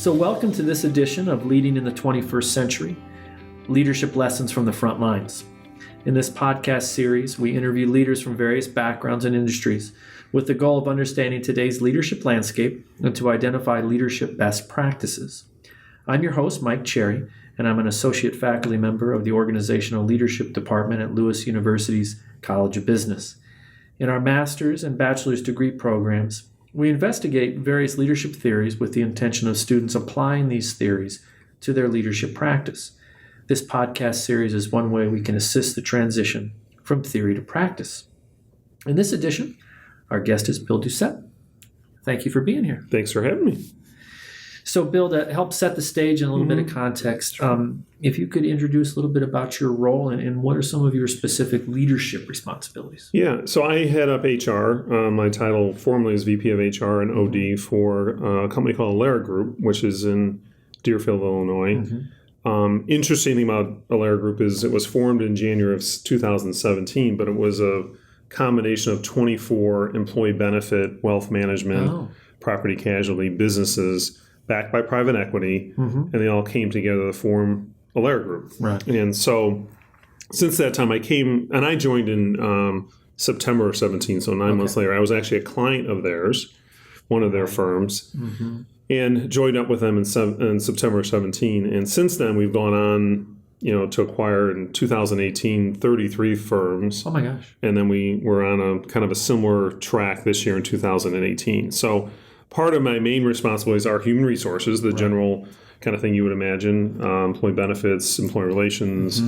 So welcome to this edition of Leading in the 21st Century, Leadership Lessons from the Front Lines. In this podcast series, we interview leaders from various backgrounds and industries with the goal of understanding today's leadership landscape and to identify leadership best practices. I'm your host, Mike Cherry, and I'm an associate faculty member of the Organizational Leadership Department at Lewis University's College of Business. In our master's and bachelor's degree programs, we investigate various leadership theories with the intention of students applying these theories to their leadership practice. This podcast series is one way we can assist the transition from theory to practice. In this edition, our guest is Bill Doucette. Thank you for being here. Thanks for having me. So, Bill, to help set the stage and a little bit of context, if you could introduce a little bit about your role and what are some of your specific leadership responsibilities? Yeah, so I head up HR. My title formally is VP of HR and OD for a company called Alera Group, which is in Deerfield, Illinois. Interesting thing about Alera Group is it was formed in January of 2017, but it was a combination of 24 employee benefit, wealth management, property casualty businesses backed by private equity, and they all came together to form Alera Group. Right. And so since that time, I joined in September of 17, so 9 months later. I was actually a client of theirs, one of their firms, and joined up with them in September of 17. And since then, we've gone on, to acquire in 2018 33 firms. Oh my gosh! And then we were on a kind of a similar track this year in 2018. So part of my main responsibilities are human resources, the general kind of thing you would imagine, employee benefits, employee relations,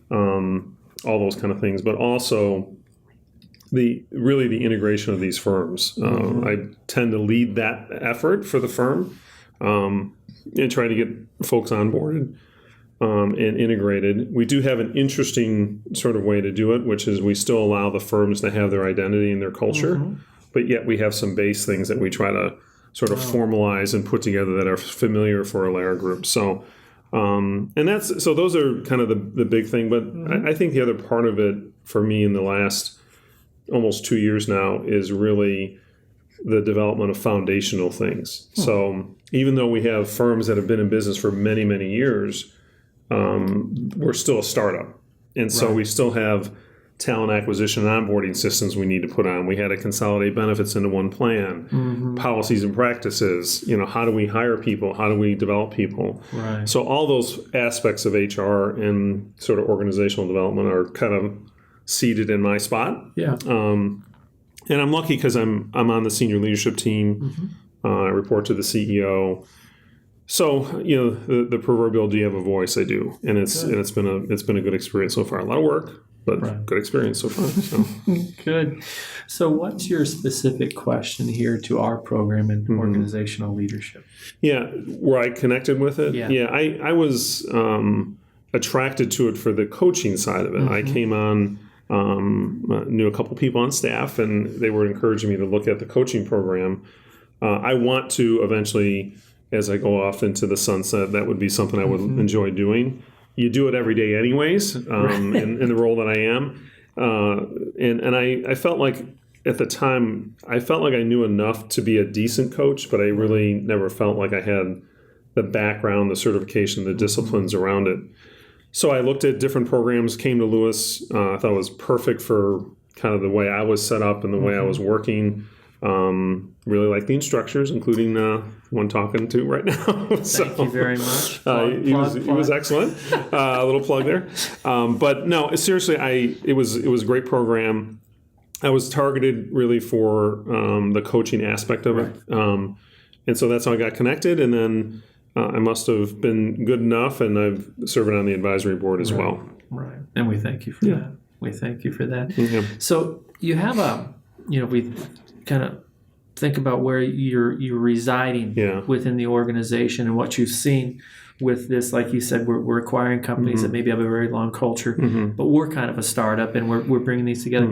all those kind of things, but also the integration of these firms. I tend to lead that effort for the firm and try to get folks onboarded and integrated. We do have an interesting sort of way to do it, which is we still allow the firms to have their identity and their culture, but yet we have some base things that we try to sort of formalize and put together that are familiar for Alera Group. So, so those are kind of the big thing. But I think the other part of it for me in the last almost 2 years now is really the development of foundational things. So even though we have firms that have been in business for many, many years, we're still a startup. And so we still have talent acquisition and onboarding systems we need to put on. We had to consolidate benefits into one plan, policies and practices. How do we hire people? How do we develop people? Right. So all those aspects of HR and sort of organizational development are kind of seated in my spot. Yeah. And I'm lucky because I'm on the senior leadership team. I report to the CEO. So the proverbial "do you have a voice?" I do, and it's been a good experience so far. A lot of work, but good experience so far. So. Good. So what's your specific question here to our program in organizational leadership? Yeah, where I connected with it? Yeah. I was attracted to it for the coaching side of it. I came on, knew a couple people on staff, and they were encouraging me to look at the coaching program. I want to eventually, as I go off into the sunset, that would be something I would enjoy doing. You do it every day anyways, in the role that I am. And I felt like at the time, I felt like I knew enough to be a decent coach, but I really never felt like I had the background, the certification, the disciplines around it. So I looked at different programs, came to Lewis. I thought it was perfect for kind of the way I was set up and the way I was working. Really like the instructors, including one talking to right now. Thank you very much. He was excellent. A little plug there. But no, seriously, it was a great program. I was targeted really for the coaching aspect of it, and so that's how I got connected. And then I must have been good enough, and I've served on the advisory board as well. Right, and we thank you for that. We thank you for that. So you have we kind of think about where you're residing within the organization and what you've seen with this. Like you said, we're acquiring companies that maybe have a very long culture, but we're kind of a startup and we're bringing these together.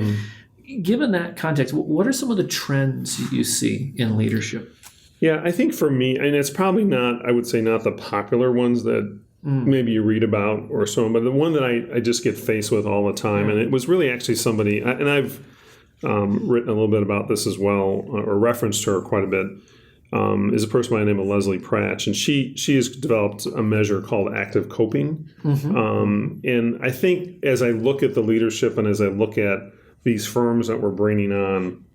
Given that context, what are some of the trends you see in leadership? Yeah, I think for me, and it's probably not, I would say not the popular ones that maybe you read about or so, but the one that I just get faced with all the time, and it was really actually somebody, and I've written a little bit about this as well, or referenced her quite a bit. is a person by the name of Leslie Pratch, and she has developed a measure called active coping. And I think as I look at the leadership and as I look at these firms that we're bringing on,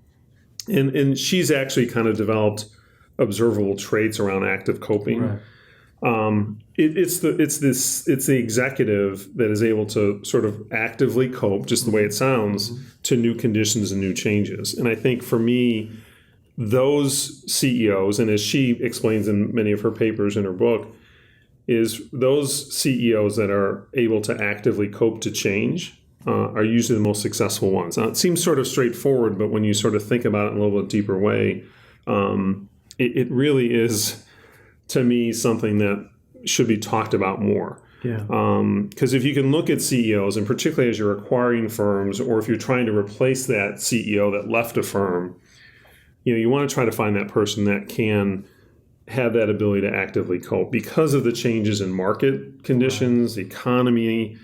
and she's actually kind of developed observable traits around active coping. Right. It's the executive that is able to sort of actively cope, just the way it sounds, to new conditions and new changes. And I think for me, those CEOs, and as she explains in many of her papers in her book, is those CEOs that are able to actively cope to change are usually the most successful ones. Now, it seems sort of straightforward, but when you sort of think about it in a little bit deeper way, it really is, to me, something that should be talked about more. Yeah. Because if you can look at CEOs, and particularly as you're acquiring firms, or if you're trying to replace that CEO that left a firm, you want to try to find that person that can have that ability to actively cope because of the changes in market conditions, the economy,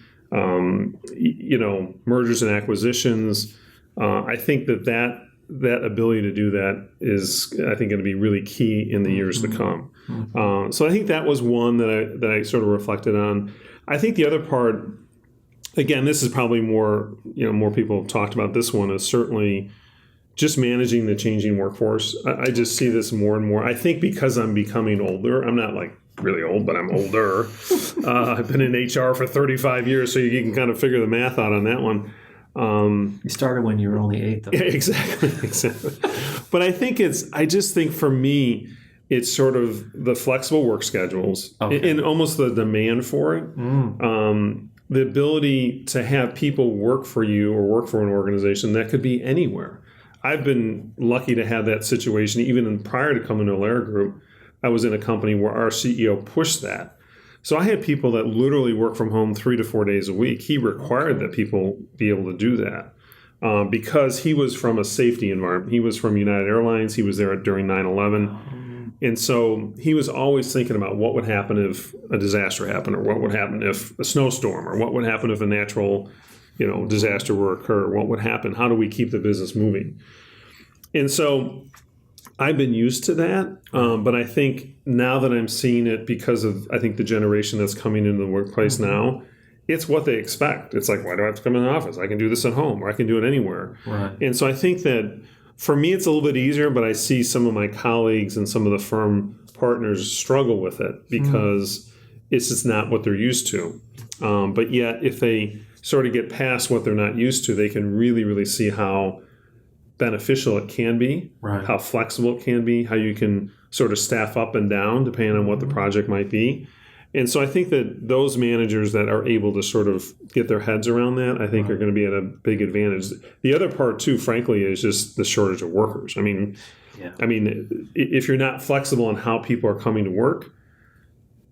mergers and acquisitions. I think that ability to do that is, I think, going to be really key in the years to come. So I think that was one that I sort of reflected on. I think the other part, again, this is probably more people have talked about this one, is certainly just managing the changing workforce. I just see this more and more. I think because I'm becoming older, I'm not like really old, but I'm older. I've been in HR for 35 years, so you can kind of figure the math out on that one. You started when you were only 8, though. Yeah, exactly. But I just think for me, it's sort of the flexible work schedules and almost the demand for it. The ability to have people work for you or work for an organization that could be anywhere. I've been lucky to have that situation. Even prior to coming to Alara Group, I was in a company where our CEO pushed that. So I had people that literally work from home 3 to 4 days a week. He required that people be able to do that because he was from a safety environment. He was from United Airlines. He was there during 9/11. And so he was always thinking about what would happen if a disaster happened, or what would happen if a snowstorm, or what would happen if a natural disaster were to occur. What would happen? How do we keep the business moving? And so I've been used to that, but I think now that I'm seeing it because of, I think, the generation that's coming into the workplace now, it's what they expect. It's like, why do I have to come in the office? I can do this at home, or I can do it anywhere. Right. And so I think that for me, it's a little bit easier, but I see some of my colleagues and some of the firm partners struggle with it because it's just not what they're used to. But yet, if they sort of get past what they're not used to, they can really, really see how beneficial it can be, how flexible it can be, how you can sort of staff up and down depending on what the project might be. And so I think that those managers that are able to sort of get their heads around that, I think are going to be at a big advantage. The other part too, frankly, is just the shortage of workers. I mean, if you're not flexible on how people are coming to work,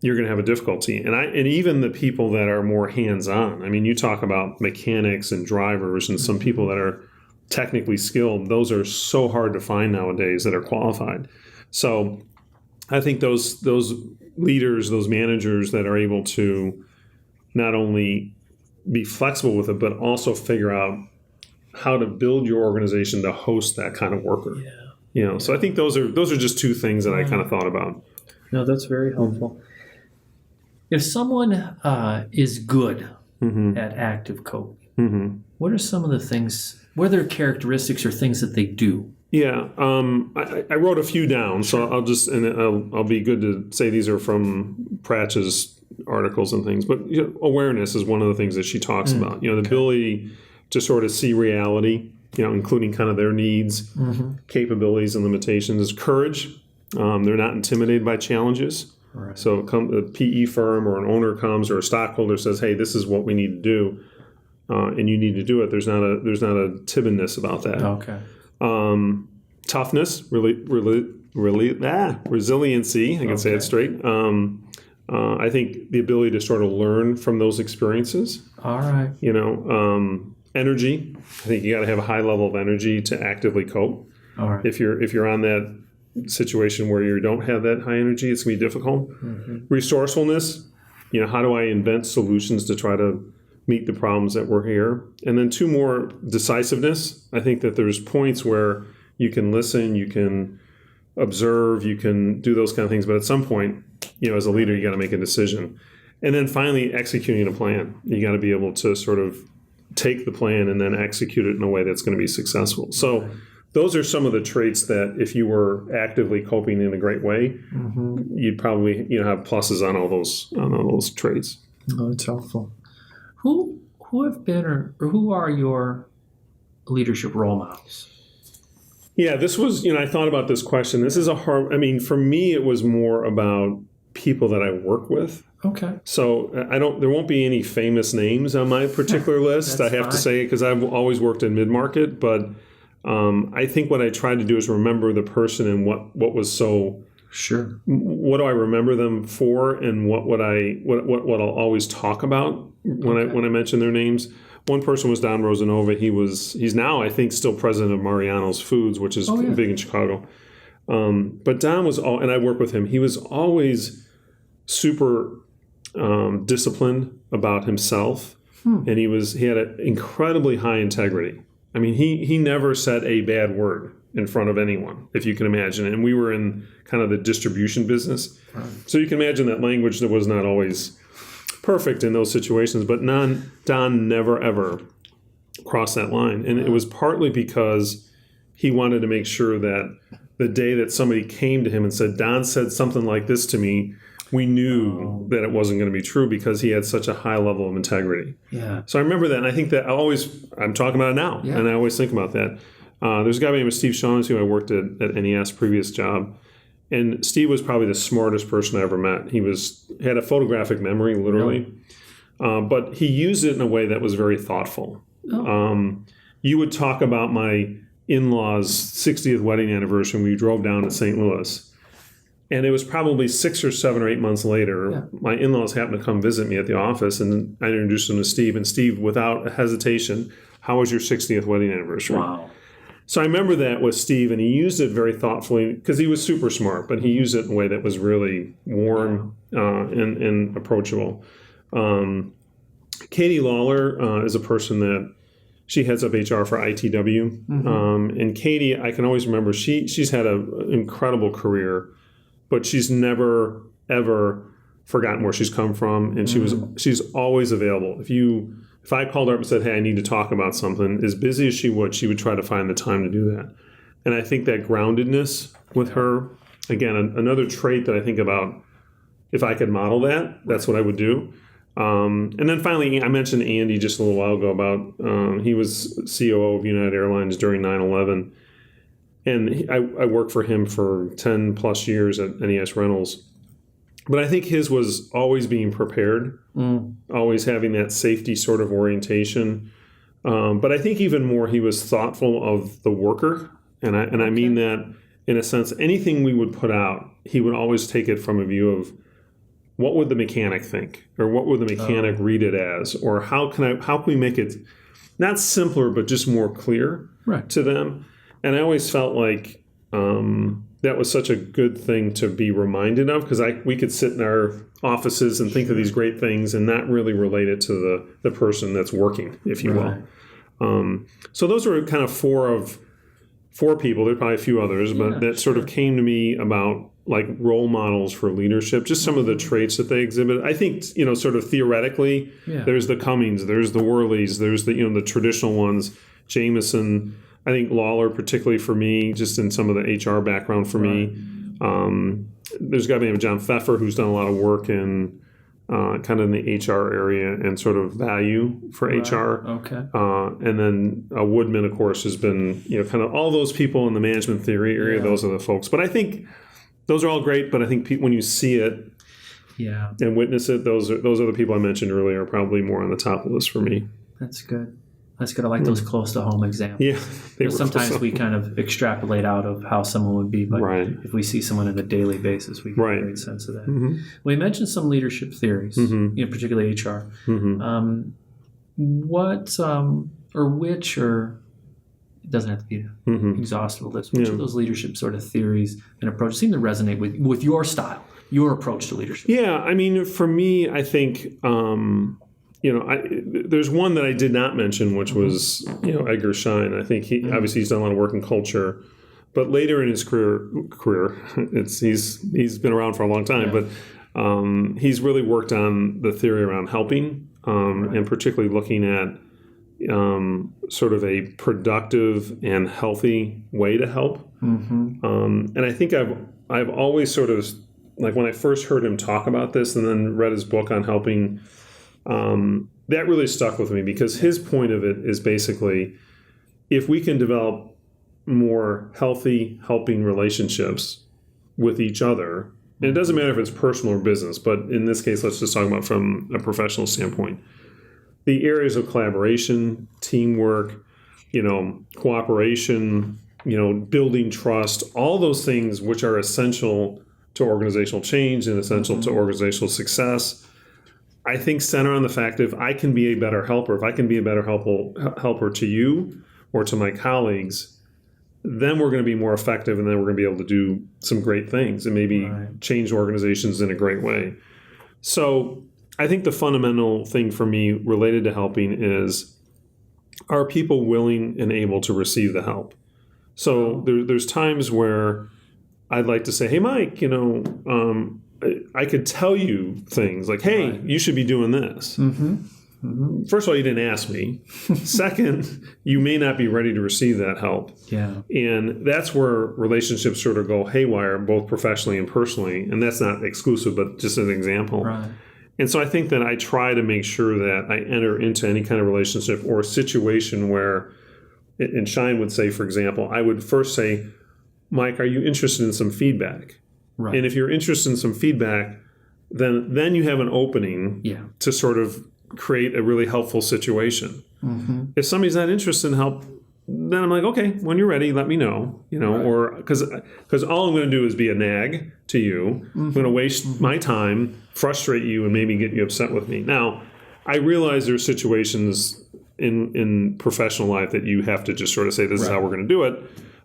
you're going to have a difficulty. And even the people that are more hands-on, I mean, you talk about mechanics and drivers and some people that are technically skilled, those are so hard to find nowadays that are qualified. So I think those leaders, those managers that are able to not only be flexible with it, but also figure out how to build your organization to host that kind of worker. So I think those are just two things that I kind of thought about. No, that's very helpful. If someone is good at active coping, what are some of the things, what are their characteristics or things that they do? Yeah, I wrote a few down, so I'll be good to say these are from Pratch's articles and things. But awareness is one of the things that she talks about. The ability to sort of see reality, including kind of their needs, capabilities, and limitations. Courage. They're not intimidated by challenges. Right. So a PE firm or an owner comes, or a stockholder says, "Hey, this is what we need to do, and you need to do it." There's not a timidness about that. Okay. Toughness, resiliency. I can say it straight. I think the ability to sort of learn from those experiences. All right. Energy. I think you got to have a high level of energy to actively cope. All right. If you're on that situation where you don't have that high energy, it's going to be difficult. Resourcefulness. How do I invent solutions to try to meet the problems that were here? And then two more, decisiveness. I think that there's points where you can listen, you can observe, you can do those kind of things. But at some point, as a leader, you got to make a decision. And then finally, executing a plan. You got to be able to sort of take the plan and then execute it in a way that's going to be successful. So those are some of the traits that if you were actively coping in a great way, you'd probably have pluses on all those traits. Oh, that's helpful. Who have been or who are your leadership role models? Yeah, this was, I thought about this question. This is for me, it was more about people that I work with. Okay. So there won't be any famous names on my particular list. I have to say, because I've always worked in mid-market, but I think what I tried to do is remember the person and what was so. Sure. What do I remember them for, and what I'll always talk about when I mention their names. One person was Don Rosanova. He's now, I think, still president of Mariano's Foods, which is big in Chicago. But Don was and I work with him. He was always super disciplined about himself, and he had an incredibly high integrity. I mean, he never said a bad word in front of anyone, if you can imagine. And we were in kind of the distribution business. Right. So you can imagine that language that was not always perfect in those situations. But Don never, ever crossed that line. And it was partly because he wanted to make sure that the day that somebody came to him and said, Don said something like this to me, we knew that it wasn't going to be true because he had such a high level of integrity. Yeah. So I remember that. And I think that I'm talking about it now. Yeah. And I always think about that. There's a guy by the name of Steve Shaughnessy who I worked at NES, previous job. And Steve was probably the smartest person I ever met. He had a photographic memory, literally. But he used it in a way that was very thoughtful. You would talk about my in-laws' 60th wedding anniversary when we drove down to St. Louis. And it was probably 6 or 7 or 8 months later, my in-laws happened to come visit me at the office, and I introduced them to Steve. And Steve, without hesitation, how was your 60th wedding anniversary? Wow. So I remember that with Steve, and he used it very thoughtfully because he was super smart, but he used it in a way that was really warm and approachable. Katie Lawler is a person that she heads up HR for ITW. And Katie, I can always remember, she's had an incredible career, but she's never, ever forgotten where she's come from, and she's always available. If I called her up and said, hey, I need to talk about something, as busy as she would try to find the time to do that. And I think that groundedness with her, again, another trait that I think about, if I could model that, that's what I would do. And then finally, I mentioned Andy just a little while ago about, he was COO of United Airlines during 9/11. And I worked for him for 10 plus years at NES Rentals. But I think his was always being prepared, always having that safety sort of orientation. But I think even more, he was thoughtful of the worker. And I mean that in a sense, anything we would put out, he would always take it from a view of what would the mechanic think, or what would the mechanic read it as, or how can we make it not simpler, but just more clear to them. And I always felt like that was such a good thing to be reminded of, because we could sit in our offices and think of these great things and not really relate it to the person that's working, if you will. So those were kind of four people. There are probably a few others, but that sort of came to me about like role models for leadership, just some of the traits that they exhibit. I think, sort of theoretically, there's the Cummings, there's the Worleys, there's the traditional ones, Jameson. I think Lawler, particularly for me, just in some of the HR background for me. There's a guy named John Pfeffer who's done a lot of work in kind of in the HR area and sort of value for HR. Okay. And then Woodman, of course, has been, kind of all those people in the management theory area. Those are the folks. But I think those are all great. But I think when you see it and witness it, those are the people I mentioned earlier are probably more on the top of the list for me. That's good. That's good. I like those close to home examples. Yeah, sometimes we kind of extrapolate out of how someone would be, but if we see someone on a daily basis, we get a great sense of that. We mentioned some leadership theories, particularly HR. What or which, or it doesn't have to be exhaustive list. Which of those leadership sort of theories and approaches seem to resonate with your style, your approach to leadership? Yeah, I mean, for me, I think. There's one that I did not mention, which was, Edgar Schein. I think obviously he's done a lot of work in culture, But later in his career, he's been around for a long time, but he's really worked on the theory around helping, and particularly looking at sort of a productive and healthy way to help. And I think I've always sort of, like when I first heard him talk about this and then read his book on helping, that really stuck with me, because his point of it is basically, if we can develop more healthy helping relationships with each other, and it doesn't matter if it's personal or business, but in this case, let's just talk about from a professional standpoint, the areas of collaboration, teamwork, cooperation, building trust, all those things which are essential to organizational change and essential to organizational success, I think center on the fact if I can be a better helper, if I can be a better helper to you or to my colleagues, then we're going to be more effective, and then we're going to be able to do some great things and maybe change organizations in a great way. So I think the fundamental thing for me related to helping is, are people willing and able to receive the help? So there's times where I'd like to say, hey, Mike, I could tell you things like, hey, you should be doing this. First of all, you didn't ask me. Second, you may not be ready to receive that help. Yeah. And that's where relationships sort of go haywire, both professionally and personally. And that's not exclusive, but just an example. Right. And so I think that I try to make sure that I enter into any kind of relationship or situation where, and Shine would say, for example, I would first say, Mike, are you interested in some feedback? Right. And if you're interested in some feedback, then you have an opening to sort of create a really helpful situation. If somebody's not interested in help, then I'm like, okay, when you're ready, let me know, or because all I'm going to do is be a nag to you. I'm going to waste my time, frustrate you, and maybe get you upset with me. Now, I realize there's situations in professional life that you have to just sort of say, this is how we're going to do it.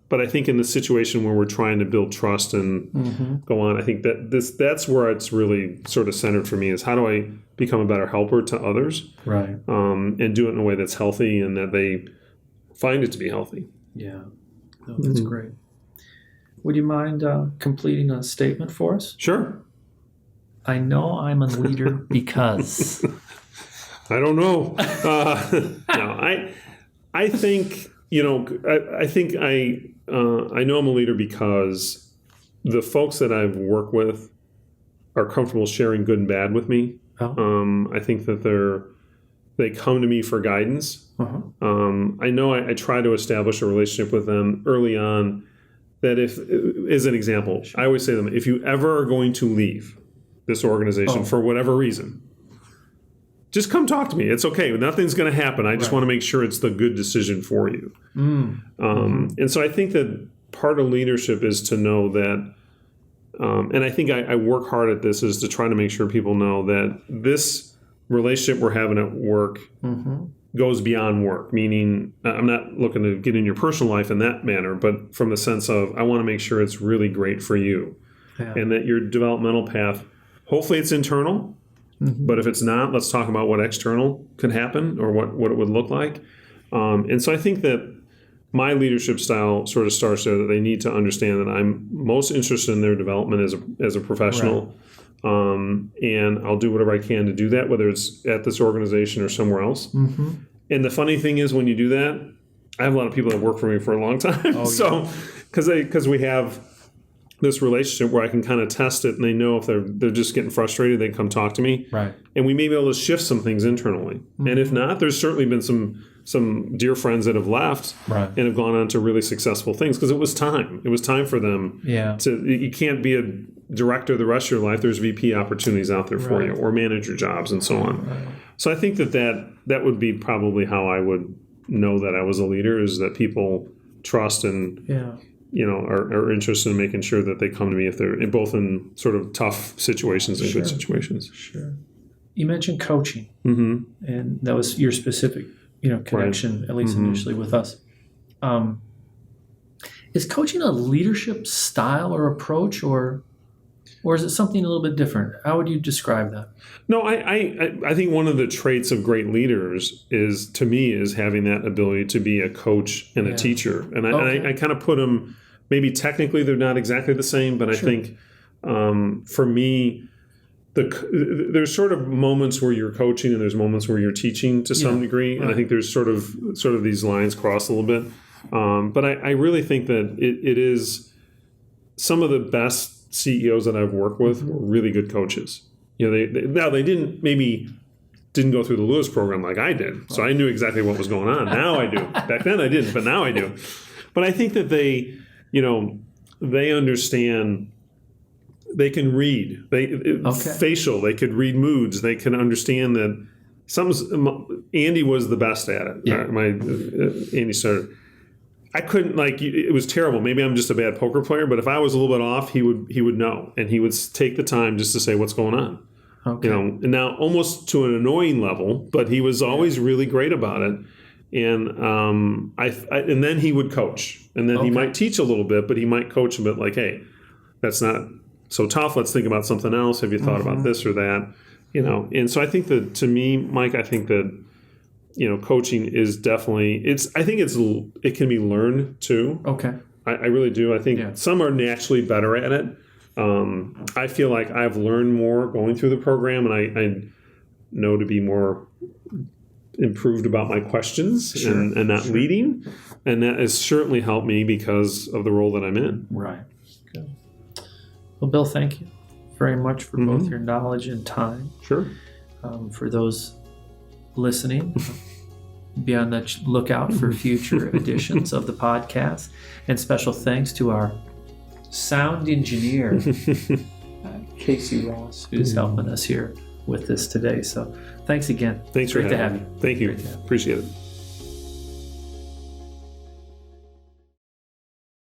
But I think in the situation where we're trying to build trust and go on, I think that's where it's really sort of centered for me, is how do I become a better helper to others, and do it in a way that's healthy and that they find it to be healthy. Yeah, no, that's great. Would you mind completing a statement for us? Sure. I know I'm a leader because. I don't know. No, I think. I know I'm a leader because the folks that I've worked with are comfortable sharing good and bad with me. I think that they come to me for guidance. I know I try to establish a relationship with them early on. That if, as an example, I always say to them, if you ever are going to leave this organization for whatever reason, just come talk to me. It's okay. Nothing's going to happen. I just want to make sure it's the good decision for you. And so I think that part of leadership is to know that, and I think I work hard at this, is to try to make sure people know that this relationship we're having at work goes beyond work. Meaning, I'm not looking to get in your personal life in that manner, but from the sense of, I want to make sure it's really great for you. And that your developmental path, hopefully it's internal. But if it's not, let's talk about what external could happen or what it would look like. And so I think that my leadership style sort of starts there, that they need to understand that I'm most interested in their development as a professional. And I'll do whatever I can to do that, whether it's at this organization or somewhere else. And the funny thing is, when you do that, I have a lot of people that work for me for a long time. So because we have this relationship where I can kind of test it, and they know if they're just getting frustrated, they come talk to me. And we may be able to shift some things internally. And if not, there's certainly been some dear friends that have left and have gone on to really successful things, because it was time. It was time for them to. You can't be a director the rest of your life. There's VP opportunities out there for you, or manager jobs, and so on. So I think that would be probably how I would know that I was a leader, is that people trust and are interested in making sure that they come to me if they're both in sort of tough situations and good situations. You mentioned coaching, and that was your specific, connection, at least initially with us. Is coaching a leadership style or approach, or is it something a little bit different? How would you describe that? No, I think one of the traits of great leaders is having that ability to be a coach and a teacher. And I kind of put them maybe technically they're not exactly the same, but I think for me, there's sort of moments where you're coaching and there's moments where you're teaching to some degree, and I think there's sort of these lines cross a little bit. But I really think that it is some of the best CEOs that I've worked with were really good coaches. You know, they didn't go through the Lewis program like I did, so I knew exactly what was going on. Now I do. Back then I didn't, but now I do. But I think that they understand. They can read. Facial. They could read moods. They can understand that Andy was the best at it. Yeah. Andy started. I couldn't, it was terrible. Maybe I'm just a bad poker player, but if I was a little bit off, he would know, and he would take the time just to say what's going on. Okay. And now almost to an annoying level, but he was always really great about it. And and then he would coach, and then he might teach a little bit, but he might coach a bit like, hey, that's not so tough. Let's think about something else. Have you thought about this or that? And so I think that, to me, Mike, I think that, coaching is definitely, it can be learned too. Okay. I really do. I think some are naturally better at it. I feel like I've learned more going through the program, and I know to be more improved about my questions and not leading. And that has certainly helped me because of the role that I'm in. Right. Good. Well, Bill, thank you very much for both your knowledge and time. Sure. For those listening, be on the lookout for future editions of the podcast. And special thanks to our sound engineer, Casey Ross, who's helping us here with this today. So thanks again. Thanks for having me. Have you. Thank you. Appreciate it.